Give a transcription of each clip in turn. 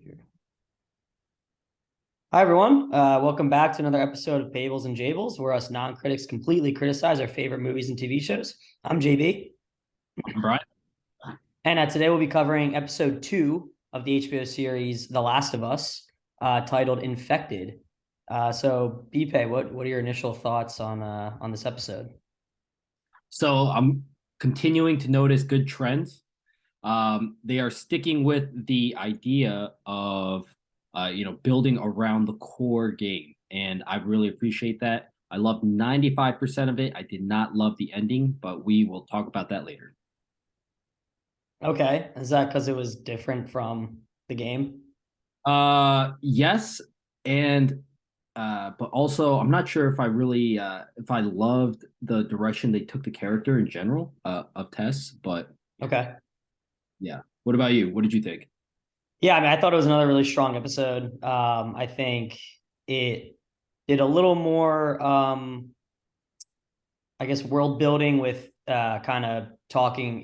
Here. Hi, everyone. Welcome back to another episode of Pables and Jables, where us non-critics completely criticize our favorite movies and TV shows. I'm JB. I'm Brian. And today we'll be covering episode 2 of the HBO series The Last of Us, titled Infected. So, Bipe, what are your initial thoughts on this episode? So I'm continuing to notice good trends. They are sticking with the idea of building around the core game, and I really appreciate that. I loved 95% of it. I did not love the ending, but we will talk about that later. Okay, is that because it was different from the game? Yes, and but also I'm not sure if I really if I loved the direction they took the character in general of Tess, but Okay. yeah. What about you? What did you think? Yeah, I mean, I thought it was another really strong episode. I think it did a little more, I guess, world building with kind of talking,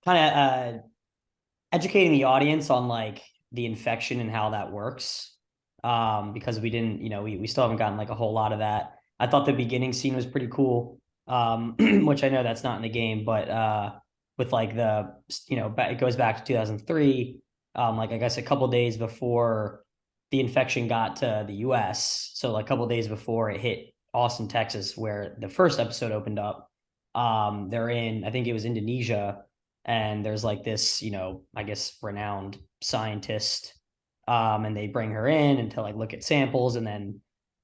kind of educating the audience on like the infection and how that works. Because we didn't, we still haven't gotten like a whole lot of that. I thought the beginning scene was pretty cool, which I know that's not in the game, but with like it goes back to 2003, like I guess a couple days before the infection got to the US. So like a couple days before it hit Austin, Texas, where the first episode opened up. They're in, I think it was Indonesia, and there's like this, I guess renowned scientist, and they bring her in and to like look at samples, and then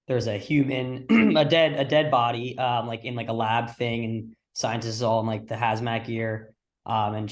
there's a human, a dead body, like in like a lab thing, and scientists all in like the hazmat gear, and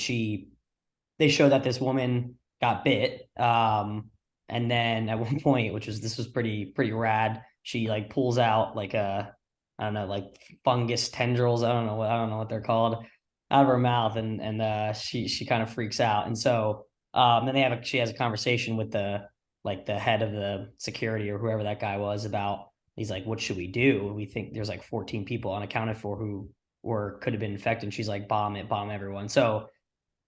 they show that this woman got bit, and then at one point, this was pretty rad, she like pulls out like a, I don't know, like fungus tendrils, I don't know what they're called, out of her mouth, and she kind of freaks out, and so then she has a conversation with the head of the security or whoever that guy was about, he's like, what should we do? We think there's like 14 people unaccounted for who could have been infected, and she's like, bomb everyone. So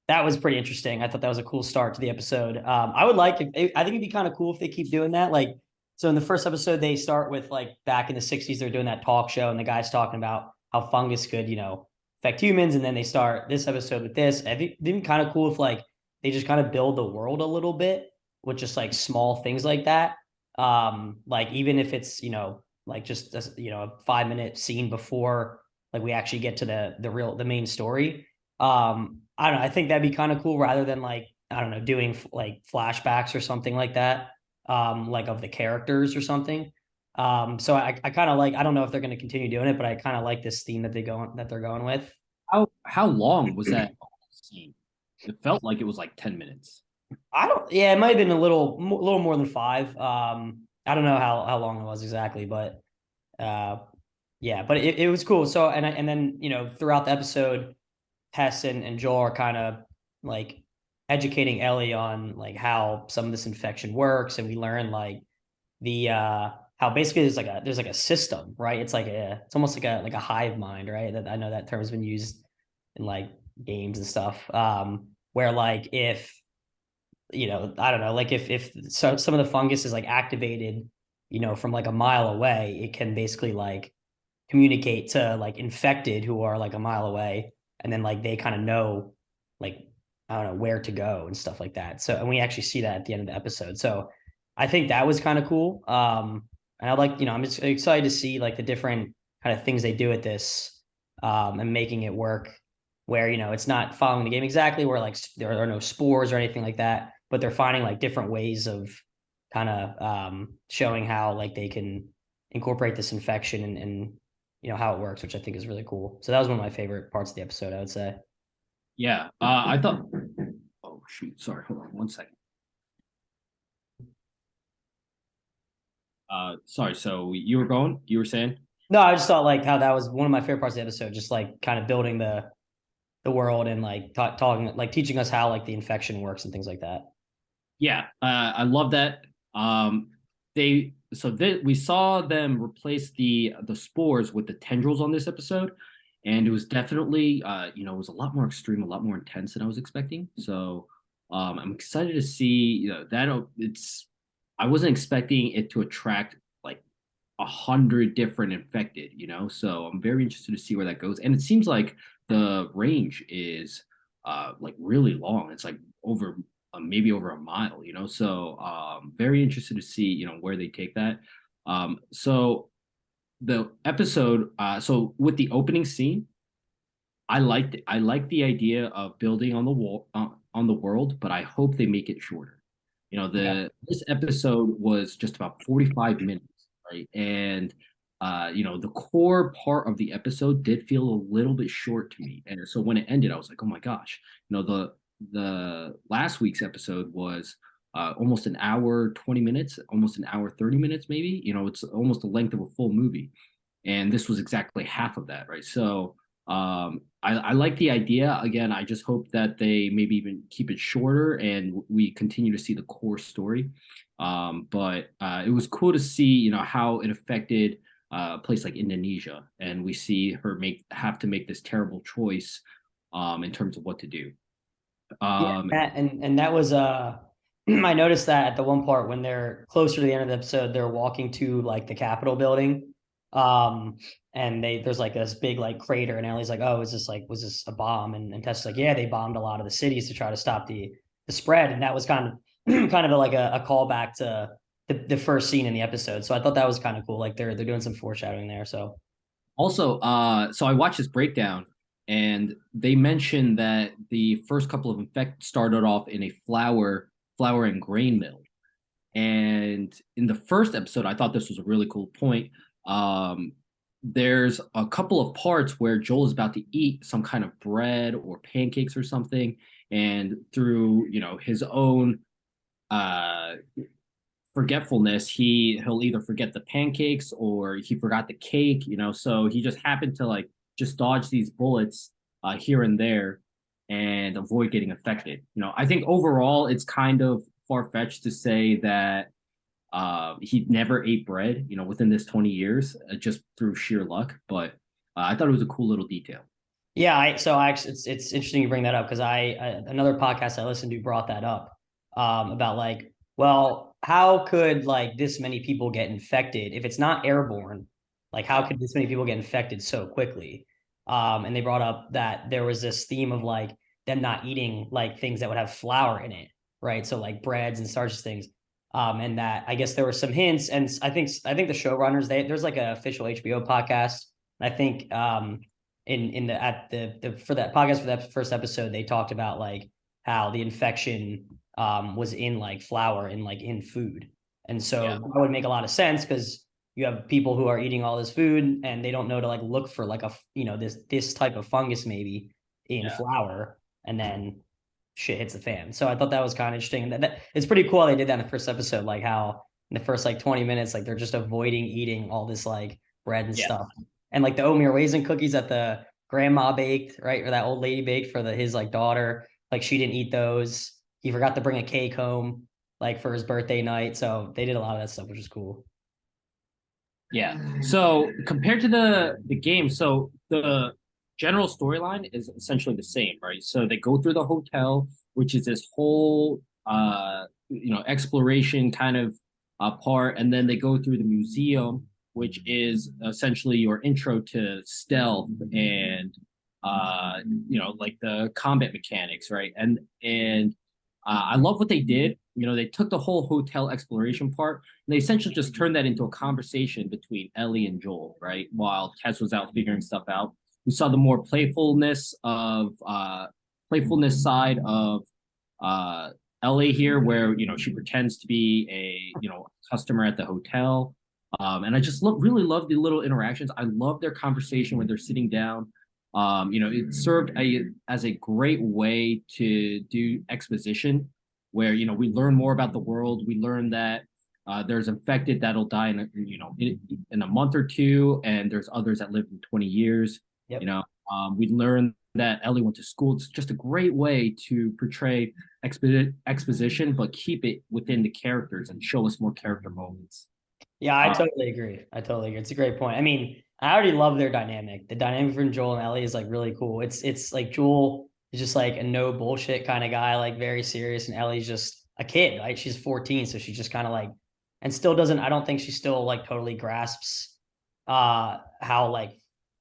that was pretty interesting. I thought that was a cool start to the episode. I think it'd be kind of cool if they keep doing that. Like, so in the first episode, they start with like back in the 60s, they're doing that talk show, and the guy's talking about how fungus could, affect humans. And then they start this episode with this. I think it'd be kind of cool if like they just kind of build the world a little bit with just like small things like that. Like even if it's, like just a 5-minute scene before like we actually get to the main story. I don't know. I think that'd be kind of cool rather than like, I don't know, doing like flashbacks or something like that, like of the characters or something. So I kind of like, I don't know if they're going to continue doing it, but I kind of like this theme that they're going with. How long was that scene? It felt like it was like 10 minutes. I don't, yeah, it might have been a little more than 5. I don't know how long it was exactly, but uh, yeah, but it was cool. So, and then, throughout the episode, Hess and Joel are kind of like educating Ellie on like how some of this infection works, and we learn like the how basically there's like a system, right? It's almost like a hive mind, right? That I know that term has been used in like games and stuff. Where like if, I don't know, like if so some of the fungus is like activated, from like a mile away, it can basically like communicate to like infected who are like a mile away, and then like they kind of know, like, I don't know, where to go and stuff like that. So, and we actually see that at the end of the episode. So I think that was kind of cool. And I like, I'm just excited to see like the different kind of things they do with this, and making it work where, it's not following the game exactly, where like there are no spores or anything like that, but they're finding like different ways of kind of showing how like they can incorporate this infection, and how it works, which I think is really cool. So that was one of my favorite parts of the episode, I would say. Yeah, I thought. Oh shoot! Sorry, hold on one second. Sorry. So you were going. You were saying. No, I just thought like how that was one of my favorite parts of the episode, just like kind of building the world, and like talking, like teaching us how like the infection works and things like that. Yeah, I love that. We saw them replace the spores with the tendrils on this episode, and it was definitely it was a lot more extreme, a lot more intense than I was expecting. So I'm excited to see, that it's. I wasn't expecting it to attract like 100 different infected, so I'm very interested to see where that goes. And it seems like the range is like really long. It's like over maybe over a mile, so very interested to see where they take that. So the episode, so with the opening scene, I like the idea of building on the wall on the world, but I hope they make it shorter. Yeah. This episode was just about 45 minutes, right? And the core part of the episode did feel a little bit short to me. And so when it ended, I was like, oh my gosh, the last week's episode was almost an hour 20 minutes, almost an hour 30 minutes, maybe. It's almost the length of a full movie, and this was exactly half of that, right? So I like the idea. Again, I just hope that they maybe even keep it shorter and we continue to see the core story. But it was cool to see, how it affected a place like Indonesia, and we see her have to make this terrible choice in terms of what to do. Yeah, Um, and that was I noticed that at the one part when they're closer to the end of the episode, they're walking to like the Capitol building. Um, and there's like this big like crater, and Ellie's like, oh, is this like was this a bomb? And Tessa's like, yeah, they bombed a lot of the cities to try to stop the spread. And that was kind of kind of like a callback to the first scene in the episode. So I thought that was kind of cool. Like they're doing some foreshadowing there. So Also, so I watched this breakdown, and they mentioned that the first couple of infect started off in a flour and grain mill. And in the first episode, I thought this was a really cool point. Um, there's a couple of parts where Joel is about to eat some kind of bread or pancakes or something, and through his own uh, forgetfulness, he'll either forget the pancakes or he forgot the cake, so he just happened to like just dodge these bullets here and there and avoid getting affected. I think overall it's kind of far-fetched to say that he never ate bread, within this 20 years, just through sheer luck, but I thought it was a cool little detail. yeah, I actually it's interesting you bring that up because another podcast I listened to brought that up about like, well, how could like this many people get infected if it's not airborne? Like, how Yeah. could this many people get infected so quickly? And they brought up that there was this theme of like them not eating like things that would have flour in it, right? So like breads and starches things. And that I guess there were some hints, and I think the showrunners there's like an official HBO podcast. I think in the at the for that podcast for that first episode they talked about like how the infection was in like flour and like in food, and Yeah. so that would make a lot of sense because you have people who are eating all this food and they don't know to like look for like this type of fungus maybe in Yeah. flour, and then shit hits the fan. So I thought that was kind of interesting. That it's pretty cool how they did that in the first episode, like how in the first like 20 minutes, like they're just avoiding eating all this like bread and Yeah. stuff. And like the oatmeal raisin cookies that the grandma baked, right? Or that old lady baked for his like daughter. Like she didn't eat those. He forgot to bring a cake home like for his birthday night. So they did a lot of that stuff, which is cool. Yeah. So compared to the game, so the general storyline is essentially the same, right? So they go through the hotel, which is this whole exploration kind of part, and then they go through the museum, which is essentially your intro to stealth and like the combat mechanics, right? And I love what they did. They took the whole hotel exploration part and they essentially just turned that into a conversation between Ellie and Joel, right? While Tess was out figuring stuff out. We saw the more playfulness side of uh, Ellie here, where she pretends to be a customer at the hotel. And I just really love the little interactions. I love their conversation when they're sitting down. It served as a great way to do exposition, where we learn more about the world. We learn that there's infected that'll die in a month or two, and there's others that live in 20 years. Yep. We learn that Ellie went to school. It's just a great way to portray exposition, but keep it within the characters and show us more character moments. Yeah, I Uh, totally agree. I totally agree. It's a great point. I mean, I already love their dynamic. The dynamic from Joel and Ellie is like really cool. It's like Joel is just like a no bullshit kind of guy, like very serious, and Ellie's just a kid, right? She's 14, so she's just kind of like, and still doesn't. I don't think she still like totally grasps how like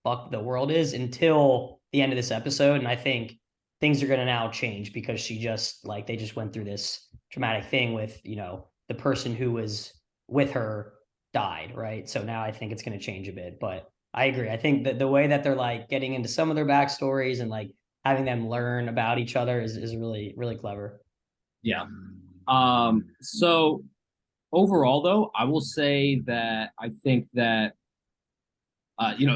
fuck the world is until the end of this episode, and I think things are gonna now change because she just like they just went through this traumatic thing with the person who was with her died, right? So now I think it's going to change a bit, but I agree. I think that the way that they're like getting into some of their backstories and like having them learn about each other is really, really clever. Yeah. So overall, though, I will say that I think that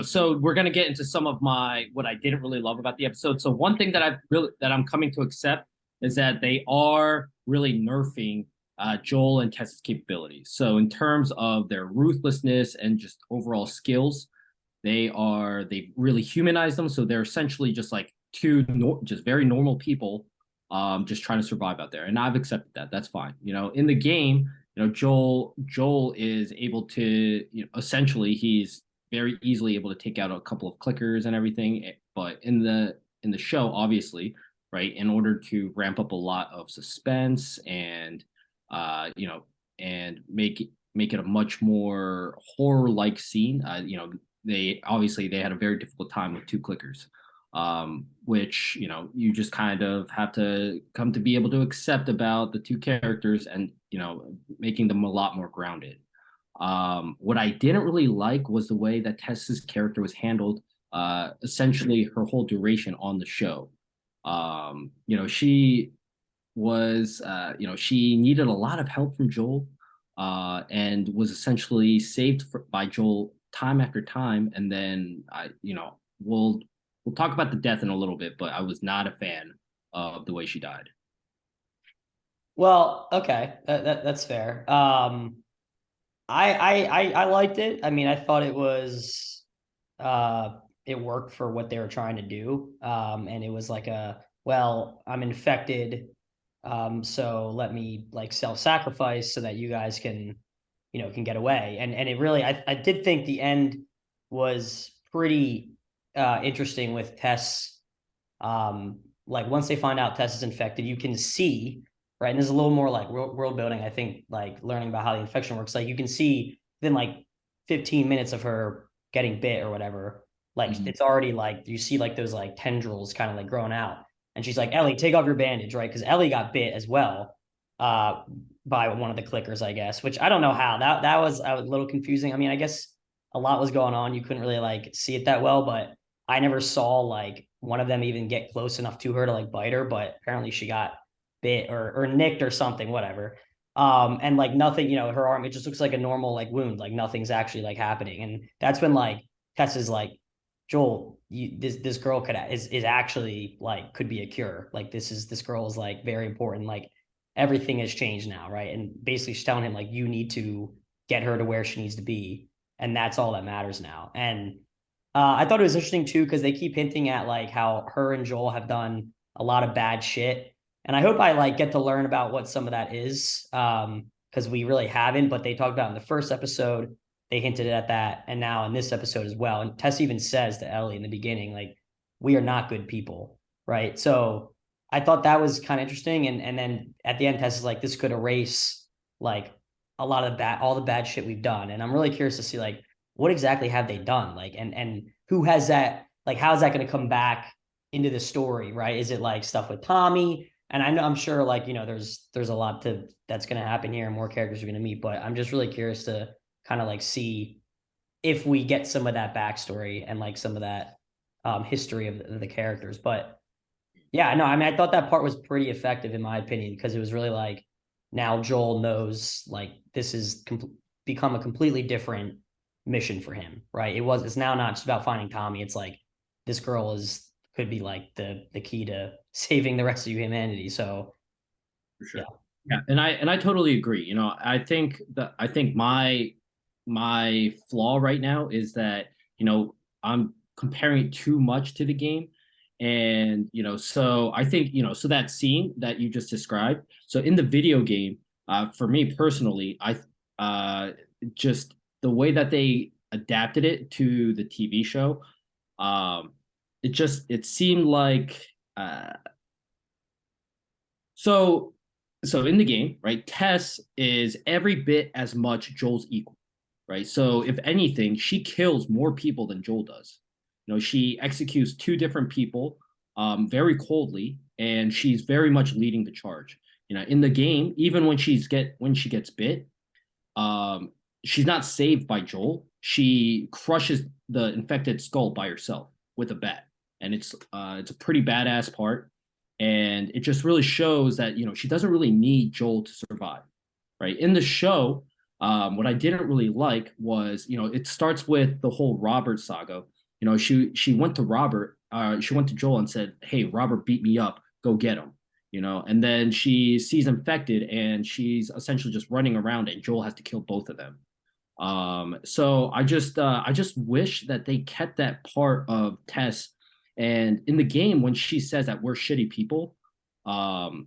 so we're gonna get into some of my what I didn't really love about the episode. So one thing that I'm coming to accept is that they are really nerfing Joel and Tess's capabilities. So in terms of their ruthlessness and just overall skills, they really humanized them. So they're essentially just like just very normal people, just trying to survive out there. And I've accepted that. That's fine. In the game, Joel is able to, essentially he's very easily able to take out a couple of clickers and everything. But in the show, obviously, right, in order to ramp up a lot of suspense and and make it a much more horror-like scene. They had a very difficult time with two clickers, which you just kind of have to come to be able to accept about the two characters, and making them a lot more grounded. What I didn't really like was the way that Tessa's character was handled, essentially her whole duration on the show. She was, she needed a lot of help from Joel, and was essentially by Joel time after time. And then we'll talk about the death in a little bit, but I was not a fan of the way she died. Well, okay, that's fair. I liked it. I mean, I thought it worked for what they were trying to do. And it was like well, I'm infected, so let me like self-sacrifice so that you guys can get away. And it really, I did think the end was pretty interesting with Tess. Like once they find out Tess is infected, you can see, right? And there's a little more like world building, I think, like learning about how the infection works. Like you can see within like 15 minutes of her getting bit or whatever, like Mhm. it's already like you see like those like tendrils kind of like growing out. And she's like, Ellie, take off your bandage, right? Because Ellie got bit as well, uh, by one of the clickers, I guess, which I don't know how. That was a little confusing. I mean, I guess a lot was going on. You couldn't really like see it that well, but I never saw like one of them even get close enough to her to like bite her, but apparently she got bit or nicked or something, whatever. And like nothing, her arm, it just looks like a normal like wound, like nothing's actually like happening. And that's when like Tess is like, Joel, this girl is actually like could be a cure. Like this girl is like very important. Like everything has changed now, right? And basically she's telling him like you need to get her to where she needs to be, and that's all that matters now. And I thought it was interesting too because they keep hinting at like how her and Joel have done a lot of bad shit, and I hope I like get to learn about what some of that is, because we really haven't. But they talked about in the first episode, they hinted at that, and now in this episode as well. And Tess even says to Ellie in the beginning, like, "We are not good people," right? So I thought that was kind of interesting, and then at the end, Tess is like, "This could erase like all the bad shit we've done," and I'm really curious to see like what exactly have they done, like, and who has that, like, how's that going to come back into the story, right? Is it like stuff with Tommy? And I'm sure like there's a lot that's going to happen here and more characters are going to meet, but I'm just really curious to kind of like see if we get some of that backstory and like some of that history of the characters. But yeah, no, I mean, I thought that part was pretty effective in my opinion because it was really like now Joel knows like this is become a completely different mission for him, right? It's now not just about finding Tommy. It's like this girl is could be like the key to saving the rest of humanity. So For yeah. sure. Yeah, and I totally agree. I think my flaw right now is that I'm comparing it too much to the game, and so I think so that scene that you just described. So in the video game, for me personally, I uh just the way that they adapted it to the TV show, um, it seemed like uh, so so in the game, right, Tess is every bit as much Joel's equal, right? So if anything, she kills more people than Joel does. She executes two different people very coldly, and she's very much leading the charge. In the game, even when she gets bit, um, she's not saved by Joel. She crushes the infected skull by herself with a bat, and it's a pretty badass part. And it just really shows that she doesn't really need Joel to survive, right? In the show, what I didn't really like was it starts with the whole Robert saga. She went to she went to Joel and said, "Hey, Robert beat me up. Go get him." And then she sees infected and she's essentially just running around and Joel has to kill both of them. So I just wish that they kept that part of Tess. And in the game, when she says that we're shitty people, um,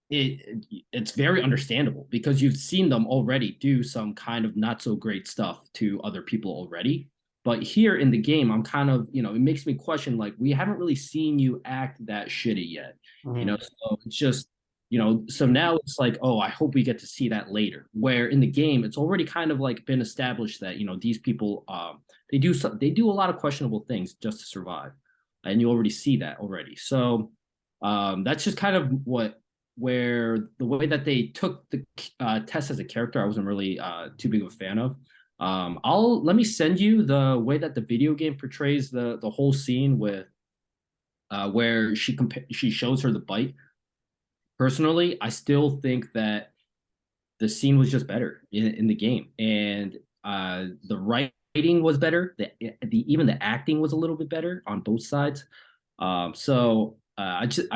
it's very understandable because you've seen them already do some kind of not so great stuff to other people already. But here in the game, I'm kind of, it makes me question, like, we haven't really seen you act that shitty yet. Mhm. So it's just, so now it's like, oh, I hope we get to see that later. Where in the game, it's already kind of like been established that, these people, they do a lot of questionable things just to survive. And you already see that already. So that's just kind of where the way that they took the Tess as a character, I wasn't really too big of a fan of. I'll Let me send you the way that the video game portrays the whole scene with where she shows her the bite. Personally, I still think that the scene was just better in the game, and the writing was better. The even the acting was a little bit better on both sides. I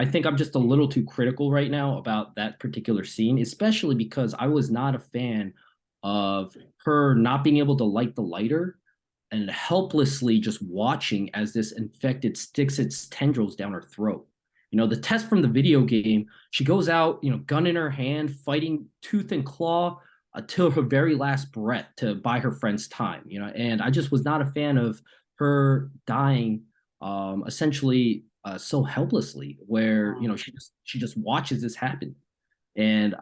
think I'm just a little too critical right now about that particular scene, especially because I was not a fan of her not being able to light the lighter and helplessly just watching as this infected sticks its tendrils down her throat. The test from the video game, she goes out, gun in her hand, fighting tooth and claw till her very last breath to buy her friends time, and I just was not a fan of her dying essentially so helplessly, where she just watches this happen, and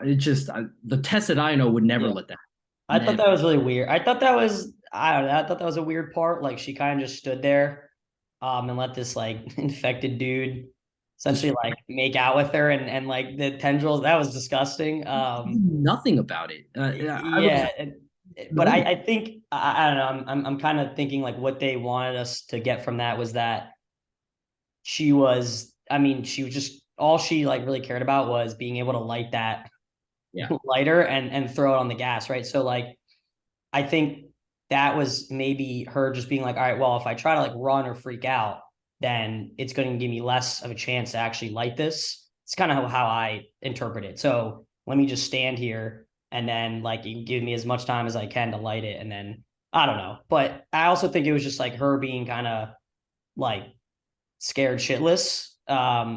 the test that I know would never Yeah. let that I thought never. that was really weird. I thought that was I don't know, I thought that was a weird part. Like she kind of just stood there and let this like infected dude Just essentially like make out with her and like the tendrils, that was disgusting. nothing about it. I was Yeah, but annoyed. I think I don't know. I'm kind of thinking like what they wanted us to get from that was that she was. I mean, she was just all she like really cared about was being able to light that Yeah. lighter and throw it on the gas, right? So like I think that was maybe her just being like, all right, well, if I try to like run or freak out, then it's going to give me less of a chance to actually light this. It's kind of how I interpret it. So let me just stand here and then like you can give me as much time as I can to light it. And then I don't know. But I also think it was just like her being kind of like scared shitless,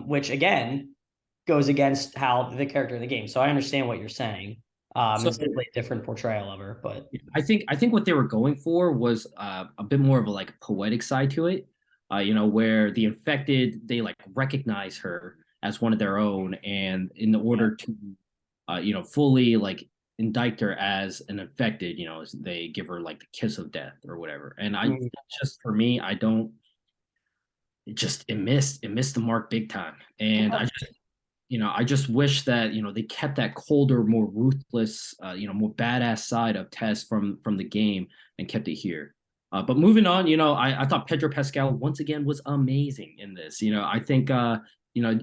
which again goes against how the character in the game. So I understand what you're saying. So It's definitely a different portrayal of her, but I think what they were going for was a bit more of a like poetic side to it, where the infected they like recognize her as one of their own, and in order to, fully like indict her as an infected, they give her like the kiss of death or whatever. And mm, just for me, I don't. It missed the mark big time, and I just wish that they kept that colder, more ruthless, more badass side of Tess from the game and kept it here. But moving on, I thought Pedro Pascal once again was amazing in this. I think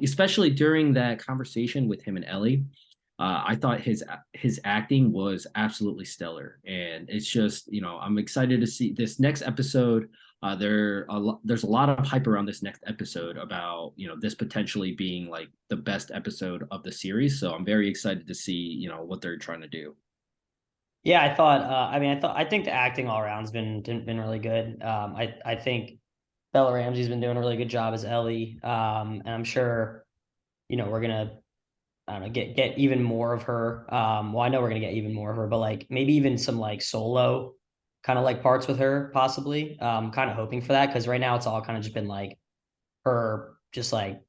especially during that conversation with him and Ellie, I thought his acting was absolutely stellar, and it's just I'm excited to see this next episode. There's a lot of hype around this next episode about this potentially being like the best episode of the series. So I'm very excited to see what they're trying to do. yeah, I thought. I think the acting all around's been really good. I think Bella Ramsey's been doing a really good job as Ellie. And I'm sure we're gonna I don't know get even more of her. Well, I know we're gonna get even more of her, but like maybe even some like solo kind of like parts with her possibly. Kind of hoping for that because right now it's all kind of just been like her just like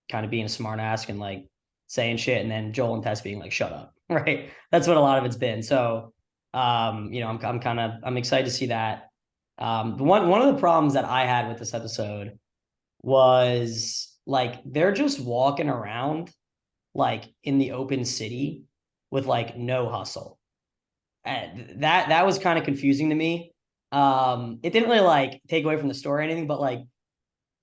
kind of being a smart ass and like saying shit, and then Joel and Tess being like, shut up. Right. That's what a lot of it's been. So I'm kind of I'm excited to see that. One of the problems that I had with this episode was like they're just walking around like in the open city with like no hustle. And that was kind of confusing to me. It didn't really like take away from the story or anything, but like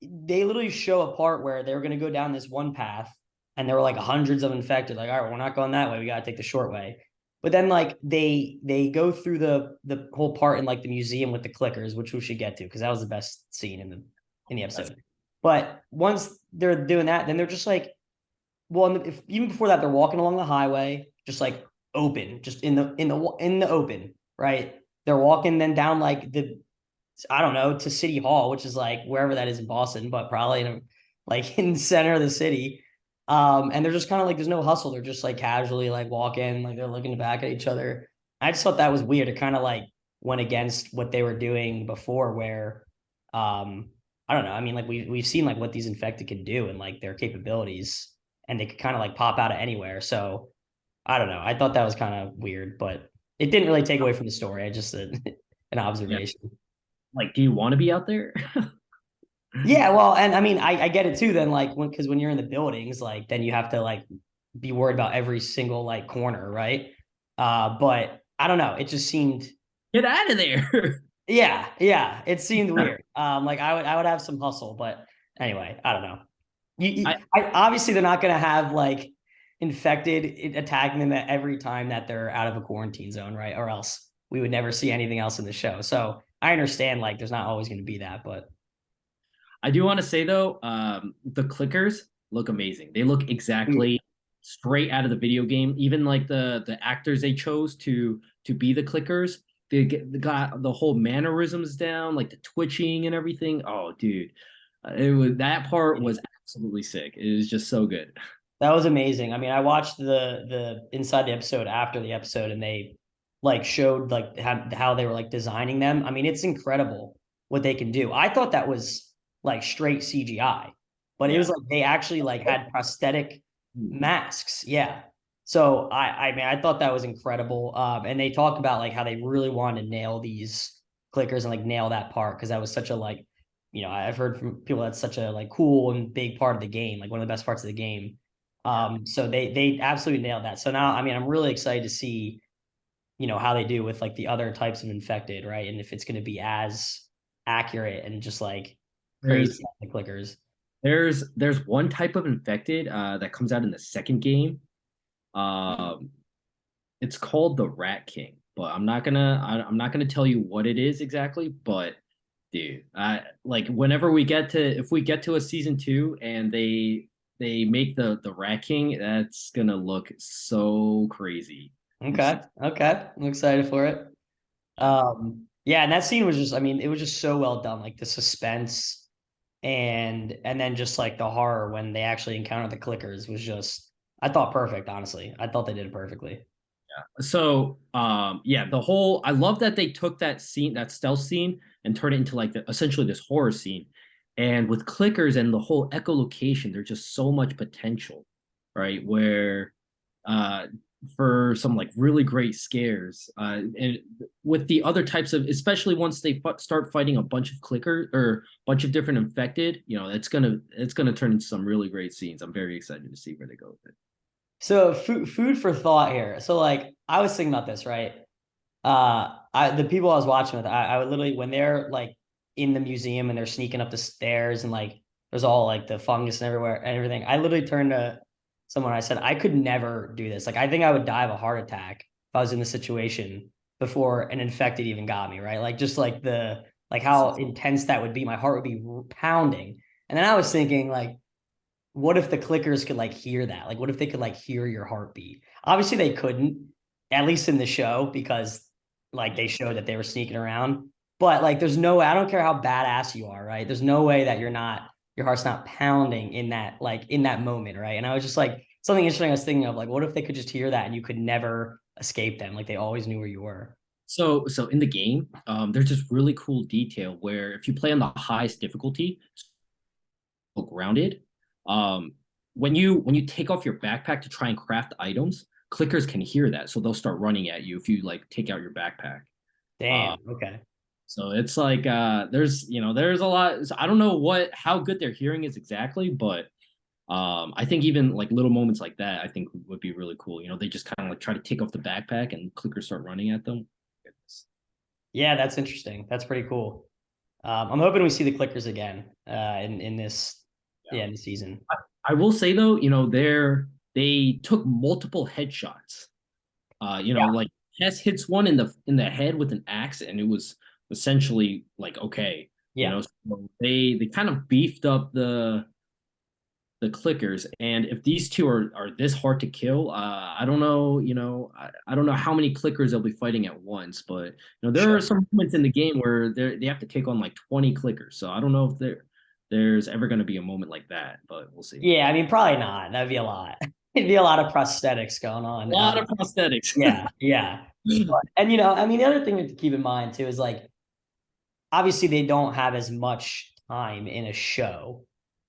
they literally show a part where they were going to go down this one path and there were like hundreds of infected. Like, all right, we're not going that way. We got to take the short way. But then like they go through the whole part in like the museum with the clickers, which we should get to because that was the best scene in the That's episode. But once they're doing that, then they're just like, well, if, even before that, they're walking along the highway, just like open, just in the open, right? They're walking then down like the I don't know, to City Hall, which is like wherever that is in Boston, but probably in like in the center of the city. And they're just kind of like there's no hustle. They're just like casually like walking, like they're looking back at each other. I just thought that was weird. It kind of like went against what they were doing before, where I don't know. I mean, like we've seen like what these infected can do and like their capabilities, and they could kind of like pop out of anywhere. So I don't know. I thought that was kind of weird, but it didn't really take away from the story. I just an yeah. observation. Like, do you want to be out there? Yeah, well, and I mean, I get it too. Then, like, when you're in the buildings, like, then you have to like be worried about every single like corner, right? But I don't know. It just seemed, Get out of there. yeah, it seemed weird. Like I would have some hustle, but anyway, I don't know. I Obviously they're not gonna have like infected attacking them at every time that they're out of a quarantine zone, right? Or else we would never see anything else in the show. So I understand like there's not always going to be that, but I do want to say though, the clickers look amazing. They look exactly straight out of the video game. Even like the actors they chose to be the clickers, they got the whole mannerisms down, like the twitching and everything. Oh, dude, it was that part was absolutely sick. It was just so good. that was amazing. I mean, I watched the inside the episode after the episode, and they like showed like how they were like designing them. I mean, it's incredible what they can do. I thought that was like straight CGI, but it Yeah. was like they actually like had prosthetic masks. Yeah. So I mean I thought that was incredible. And they talked about like how they really wanted to nail these clickers and like nail that part because that was such a like I've heard from people that's such a like cool and big part of the game, like one of the best parts of the game. So they absolutely nailed that. So now, I mean, I'm really excited to see, how they do with like the other types of infected, right? And if it's going to be as accurate and just like crazy There's like the clickers. there's one type of infected that comes out in the second game. It's called the Rat King, but I'm not gonna tell you what it is exactly. But dude, I like whenever we get to if we get to a season two and they make the Rat King, that's gonna look so crazy. Okay. Okay. I'm excited for it. Yeah, and that scene was just, I mean, it was just so well done. Like the suspense and then just like the horror when they actually encounter the clickers was just, I thought perfect, honestly. I thought they did it perfectly. So yeah, the whole I love that they took that scene, that stealth scene, and turned it into like essentially this horror scene. And with clickers and the whole echolocation, there's just so much potential, right? Where uh for some like really great scares. And with the other types of, especially once they start fighting a bunch of clickers or a bunch of different infected, it's gonna turn into some really great scenes. I'm very excited to see where they go with it. So food for thought here. So like I was thinking about this, right? The people I was watching with, I would literally when they're like in the museum and they're sneaking up the stairs and like there's all like the fungus and everywhere and everything. I literally turned to someone. I said I could never do this. Like I think I would die of a heart attack if I was in the situation before an infected even got me. Right? Like just like the like how intense that would be. My heart would be pounding. And then I was thinking like what if the clickers could like hear that? Like, what if they could like hear your heartbeat? Obviously, they couldn't, at least in the show, because like they showed that they were sneaking around. But like, there's no way, I don't care how badass you are, right? There's no way that your heart's not pounding in that moment, right? And I was just like, something interesting I was thinking of, like, what if they could just hear that and you could never escape them? Like, they always knew where you were. So in the game, there's this really cool detail where if you play on the highest difficulty, grounded. Um, when you take off your backpack to try and craft items, clickers can hear that, so they'll start running at you if you like take out your backpack. Uh, Damn. Okay. so it's like there's a lot. So I don't know how good their hearing is exactly, but I think even like little moments like that, I think would be really cool. They just kind of like try to take off the backpack and clickers start running at them. Goodness. Yeah, that's interesting. That's pretty cool. I'm hoping we see the clickers again in this Yeah. yeah in the season. I will say though, they took multiple headshots. Like Tess hits one in the head with an axe, and it was essentially like okay, Yeah, so they kind of beefed up the clickers, and if these two are this hard to kill, I don't know, I don't know how many clickers they'll be fighting at once, but there are sure. some moments in the game where they have to take on like 20 clickers, so I don't know if there's ever going to be a moment like that, but we'll see. Yeah, I mean, probably not. That'd be a lot. It'd be a lot of prosthetics going A on. lot of prosthetics. Yeah, yeah. And I mean, the other thing to keep in mind too is like obviously they don't have as much time in a show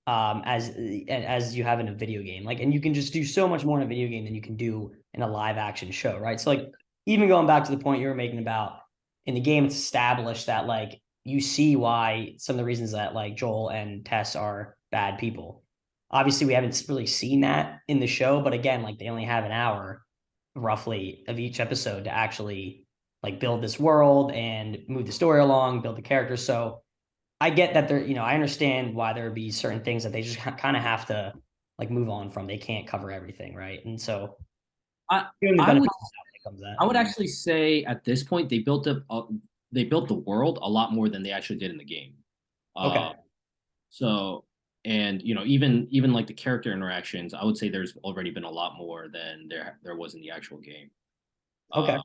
as you have in a video game. Like, and you can just do so much more in a video game than you can do in a live action show, right? So like even going back to the point you were making about in the game, it's established that like you see why some of the reasons that like Joel and Tess are bad people. Obviously, we haven't really seen that in the show, but again, like they only have an hour roughly of each episode to actually like build this world and move the story along, build the characters. So I get that I understand why there would be certain things that they just kind of have to like move on from. They can't cover everything, right? And so I giving the I benefit would of the doubt when it comes to I that. would actually say at this point they built the world a lot more than they actually did in the game. Uh, Okay. so and even like the character interactions, I would say there's already been a lot more than there was in the actual game. Okay. Uh,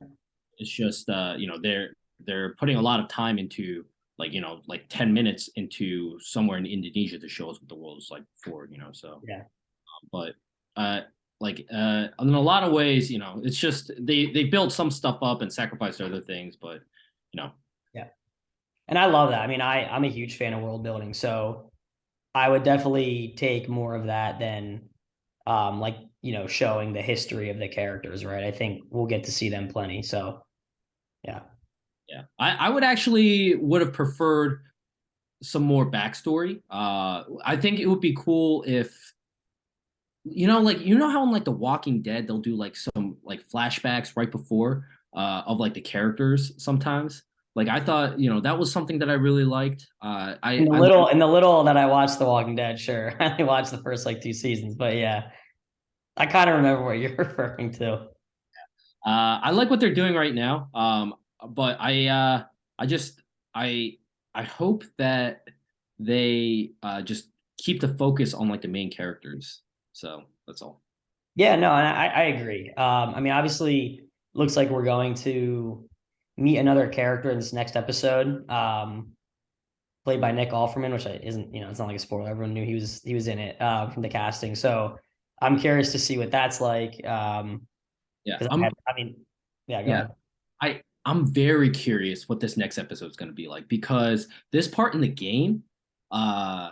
it's just they're putting a lot of time into like 10 minutes into somewhere in Indonesia to show us what the world is like before, so Yeah. but uh in a lot of ways, it's just they build some stuff up and sacrifice other things, but you know Yeah. And I love that. I mean, I'm a huge fan of world building. So I would definitely take more of that than like, showing the history of the characters, right? I think we'll get to see them plenty. So yeah. yeah, I would have preferred some more backstory. I think it would be cool if like how in like The Walking Dead they'll do like some like flashbacks right before of like the characters sometimes. Like I thought, that was something that I really liked. In the little that I watched The Walking Dead, sure. I only watched the first like two seasons, but yeah, I kind of remember what you're referring to. I like what they're doing right now. But I just I hope that they just keep the focus on like the main characters. So that's all. Yeah, no, and I agree. I mean, obviously, looks like we're going to meet another character in this next episode, played by Nick Offerman, which isn't, it's not like a spoiler. Everyone knew he was in it from the casting. So I'm curious to see what that's like. Yeah, Because I mean, yeah, go yeah, ahead. I'm very curious what this next episode is going to be like because this part in the game, uh,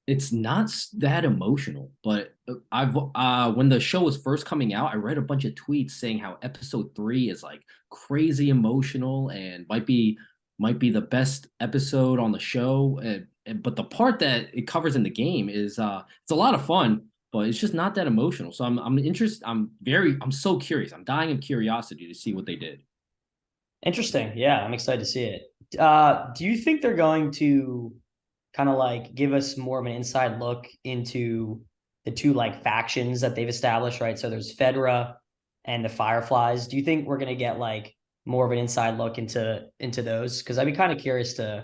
it's not that emotional. But I've when the show was first coming out, I read a bunch of tweets saying how episode 3 is like crazy emotional and might be the best episode on the show. But the part that it covers in the game is it's a lot of fun, but it's just not that emotional. So I'm interested. I'm so curious. I'm dying of curiosity to see what they did. Interesting. Yeah, I'm excited to see it. Do you think they're going to kind of like give us more of an inside look into the two like factions that they've established, right? So there's Fedra and the Fireflies. Do you think we're going to get like more of an inside look into those? Because I'd be kind of curious to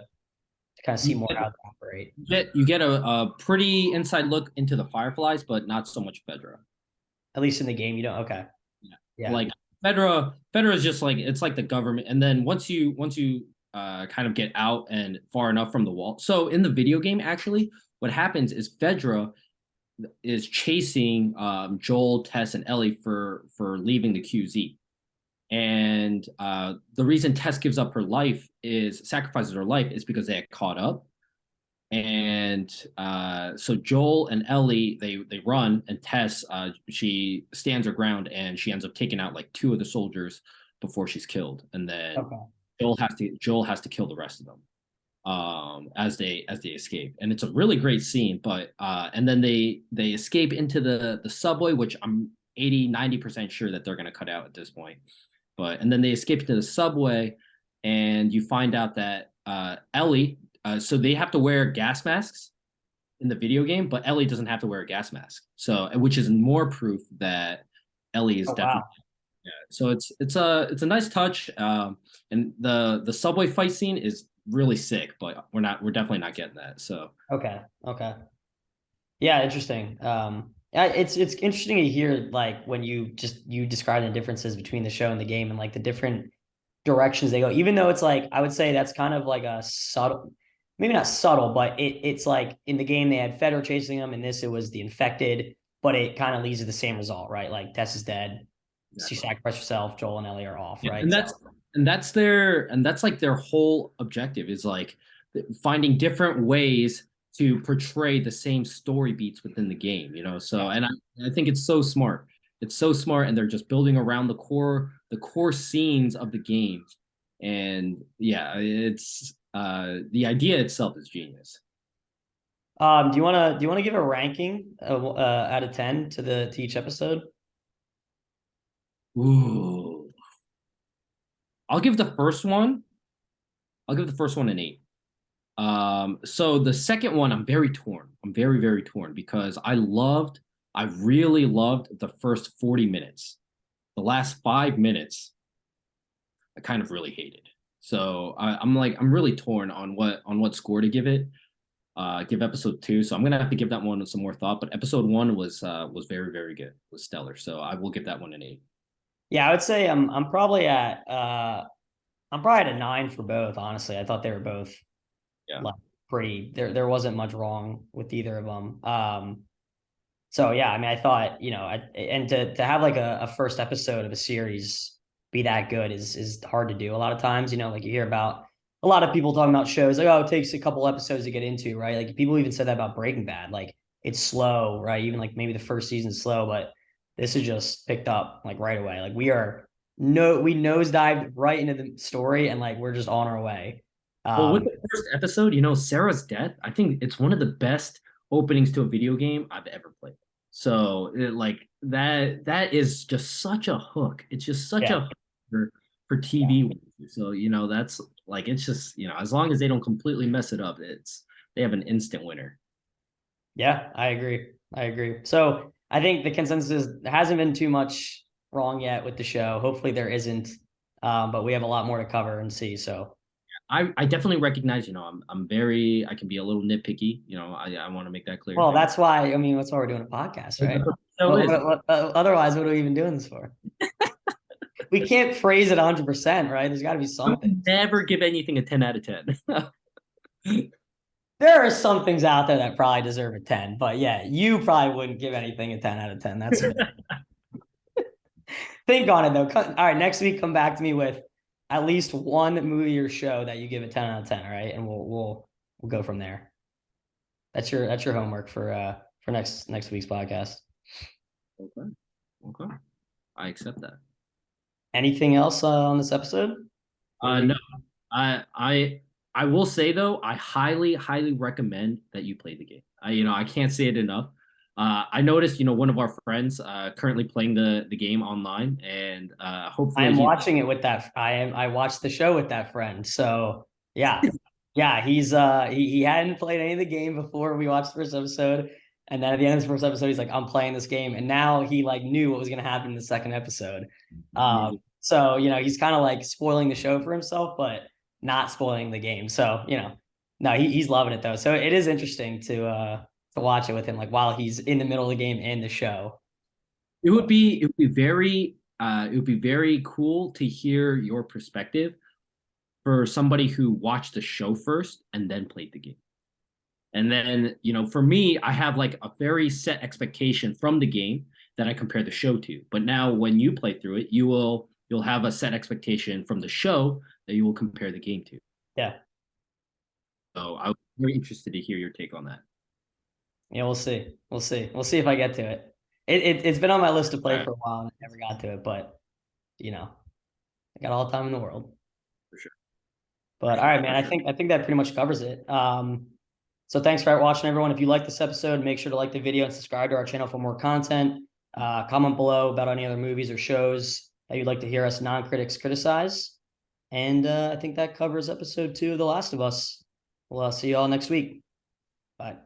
kind of see You more get how they operate. you get a pretty inside look into the Fireflies, but not so much Fedra. At least in the game, you don't. Okay. Yeah. Yeah. Like Fedra is just like it's like the government, and then once you kind of get out and far enough from the wall. So in the video game, actually, what happens is Fedra is chasing Joel, Tess, and Ellie for leaving the QZ. And the reason Tess gives up her life is sacrifices her life is because they had caught up. And so Joel and Ellie they run, and Tess she stands her ground, and she ends up taking out like two of the soldiers before she's killed, and then Okay. Joel has to kill the rest of them as they escape, and it's a really great scene. But and then they escape into the subway, which I'm 80-90% sure that they're going to cut out at this point. But and then they escape into the subway, and you find out that Ellie, so they have to wear gas masks in the video game, but Ellie doesn't have to wear a gas mask. So, which is more proof that Ellie is Oh definitely. wow. Yeah. So it's a nice touch, and the subway fight scene is really sick, but we're definitely not getting that. So Okay. Okay. Yeah, interesting. Yeah, it's interesting to hear like when you describe the differences between the show and the game and like the different directions they go. Even though it's like I would say that's kind of like a subtle, maybe not subtle, but it's like in the game they had Fedor chasing them, in this it was the infected, but it kind of leads to the same result, right? Like Tess is dead, she exactly. sacrificed herself, Joel and Ellie are off, Yeah, right? and So that's like their whole objective is like finding different ways to portray the same story beats within the game, you know. yeah. So and I think it's so smart. It's so smart, and they're just building around the core scenes of the game. And yeah, it's the idea itself is genius. Do you wanna give a ranking out of 10 to each episode? Ooh. I'll give the first one, I'll give the first one an 8. So the second one, I'm very torn. I'm very, very torn because I really loved the first 40 minutes. The last 5 minutes, I kind of really hated. So I'm really torn on what score to give it. Give episode two. So I'm gonna have to give that one some more thought. But episode one was very, very good. Was stellar. So I will give that one an 8. Yeah, I would say I'm probably at a 9 for both, honestly. I thought they were both Yeah. like pretty there wasn't much wrong with either of them. So yeah, I mean I thought, and to have like a first episode of a series be that good is hard to do a lot of times, like you hear about a lot of people talking about shows like, oh, it takes a couple episodes to get into, right? Like people even said that about Breaking Bad. Like it's slow, right? Even like maybe the first season's slow, but this is just picked up like right away. Like we are no we nosedived right into the story and like we're just on our way. Well, with Um, the first episode, Sarah's death, I think it's one of the best openings to a video game I've ever played. So, like that is just such a hook. It's just such yeah. a hook for Yeah. TV. So, that's like it's just, as long as they don't completely mess it up, they have an instant winner. Yeah, I agree. I agree. So I think the consensus is there hasn't been too much wrong yet with the show. Hopefully there isn't. But we have a lot more to cover and see. So I definitely recognize, I can be a little nitpicky, I want to make that clear. well, that's why I mean that's why we're doing a podcast, That's right? what the show is. Otherwise, what are we even doing this for? We can't phrase it 100%, right? There's got to be I would something. never give anything a 10 out of 10. There are some things out there that probably deserve a 10, but yeah, you probably wouldn't give anything a 10 out of 10. That's fair. Think on it though. All right, next week come back to me with at least one movie or show that you give a 10 out of 10, all right? And we'll go from there. That's your homework for next week's podcast. Okay. Okay. I accept that. Anything else on this episode? Before No, we I will say though, I highly, highly recommend that you play the game. I can't say it enough. I noticed, one of our friends currently playing the game online, and I hopefully am he. watching it with that. I watched the show with that friend. So yeah. Yeah, he hadn't played any of the game before we watched the first episode. And then at the end of the first episode, he's like, I'm playing this game. And now he like knew what was gonna happen in the second episode. So he's kind of like spoiling the show for himself, but not spoiling the game. So, no, he's loving it though. So it is interesting to watch it with him, like while he's in the middle of the game and the show. It would be very cool to hear your perspective for somebody who watched the show first and then played the game. And then, for me, I have like a very set expectation from the game that I compare the show to. But now when you play through it, you'll have a set expectation from the show that you will compare the game to. Yeah. So I'm very interested to hear your take on that. Yeah, we'll see. We'll see. We'll see if I get to it. It's been on my list to All play right, for a while and I never got to it, but you know, I got all the time in the world. for sure, for But all sure, right, man, for sure. I think that pretty much covers it. So thanks for watching, everyone. If you like this episode, make sure to like the video and subscribe to our channel for more content. Comment below about any other movies or shows that you'd like to hear us non-critics criticize. And I think that covers episode 2 of The Last of Us. We'll see you all next week. Bye.